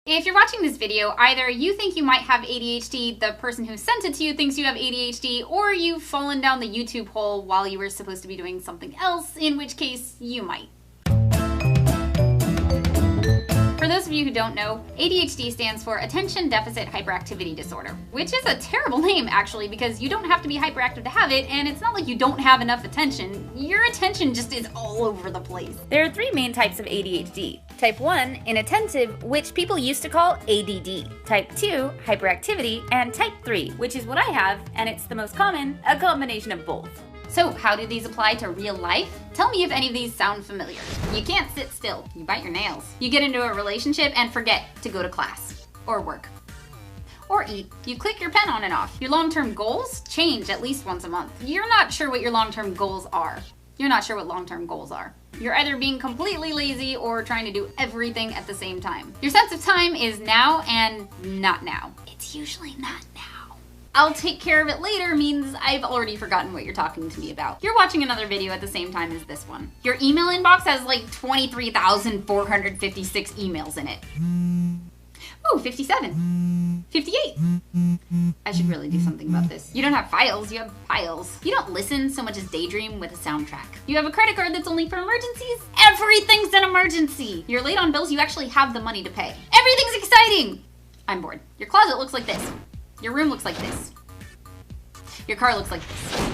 If you're watching this video, either you think you might have ADHD, the person who sent it to you thinks you have ADHD, or you've fallen down the YouTube hole while you were supposed to be doing something else, in which case you might. For those of you who don't know, ADHD stands for Attention Deficit Hyperactivity Disorder, which is a terrible name actually because you don't have to be hyperactive to have it, and it's not like you don't have enough attention. Your attention just is all over the place. There are three main types of ADHD. Type 1, inattentive, which people used to call ADD. Type 2, hyperactivity, and Type 3, which is what I have, and it's the most common, a combination of both. So how do these apply to real life? Tell me if any of these sound familiar. You can't sit still. You bite your nails. You get into a relationship and forget to go to class or work or eat. You click your pen on and off. Your long-term goals change at least once a month. You're not sure what your long-term goals are. You're not sure what long-term goals are. You're either being completely lazy or trying to do everything at the same time. Your sense of time is now and not now. It's usually not now. I'll take care of it later means I've already forgotten what you're talking to me about. You're watching another video at the same time as this one. Your email inbox has like 23,456 emails in it. Ooh, 57. 58. I should really do something about this. You don't have files, you have piles. You don't listen so much as daydream with a soundtrack. You have a credit card that's only for emergencies? Everything's an emergency. You're late on bills, you actually have the money to pay. Everything's exciting. I'm bored. Your closet looks like this. Your room looks like this. Your car looks like this.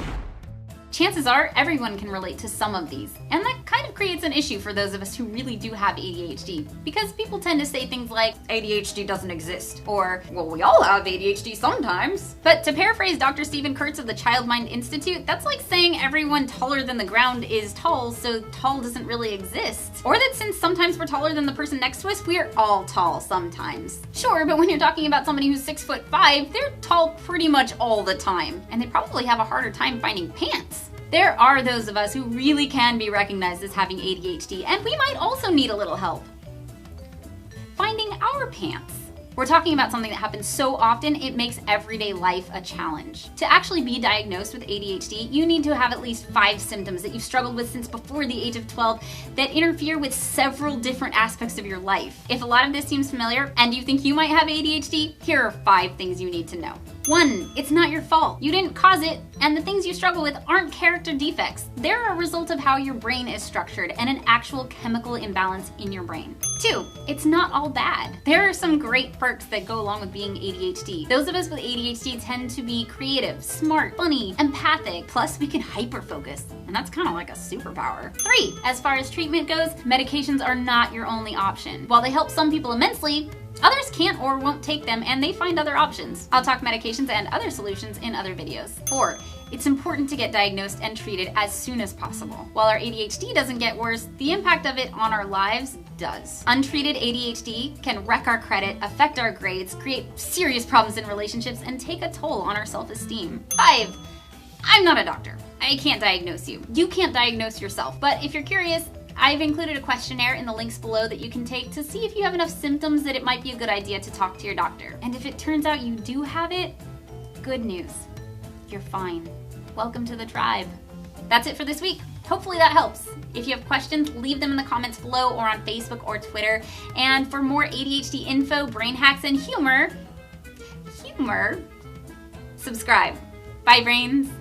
Chances are everyone can relate to some of these, and that kind of creates an issue for those of us who really do have ADHD, because people tend to say things like, ADHD doesn't exist, or, well, we all have ADHD sometimes. But to paraphrase Dr. Stephen Kurtz of the Child Mind Institute, that's like saying everyone taller than the ground is tall, so tall doesn't really exist. Or that since sometimes we're taller than the person next to us, we're all tall sometimes. Sure, but when you're talking about somebody who's 6'5", they're tall pretty much all the time, and they probably have a harder time finding pants. There are those of us who really can be recognized as having ADHD, and we might also need a little help finding our pants. We're talking about something that happens so often, it makes everyday life a challenge. To actually be diagnosed with ADHD, you need to have at least 5 symptoms that you've struggled with since before the age of 12 that interfere with several different aspects of your life. If a lot of this seems familiar and you think you might have ADHD, here are 5 things you need to know. 1, it's not your fault. You didn't cause it, and the things you struggle with aren't character defects. They're a result of how your brain is structured and an actual chemical imbalance in your brain. 2, it's not all bad. There are some great perks that go along with being ADHD. Those of us with ADHD tend to be creative, smart, funny, empathic, plus we can hyper-focus, and that's kind of like a superpower. 3, as far as treatment goes, medications are not your only option. While they help some people immensely, others can't or won't take them, and they find other options. I'll talk medications and other solutions in other videos. 4, it's important to get diagnosed and treated as soon as possible. While our ADHD doesn't get worse, the impact of it on our lives does. Untreated ADHD can wreck our credit, affect our grades, create serious problems in relationships, and take a toll on our self-esteem. 5, I'm not a doctor. I can't diagnose you. You can't diagnose yourself, but if you're curious, I've included a questionnaire in the links below that you can take to see if you have enough symptoms that it might be a good idea to talk to your doctor. And if it turns out you do have it, good news. You're fine. Welcome to the tribe. That's it for this week. Hopefully that helps. If you have questions, leave them in the comments below or on Facebook or Twitter. And for more ADHD info, brain hacks, and humor, subscribe. Bye, brains.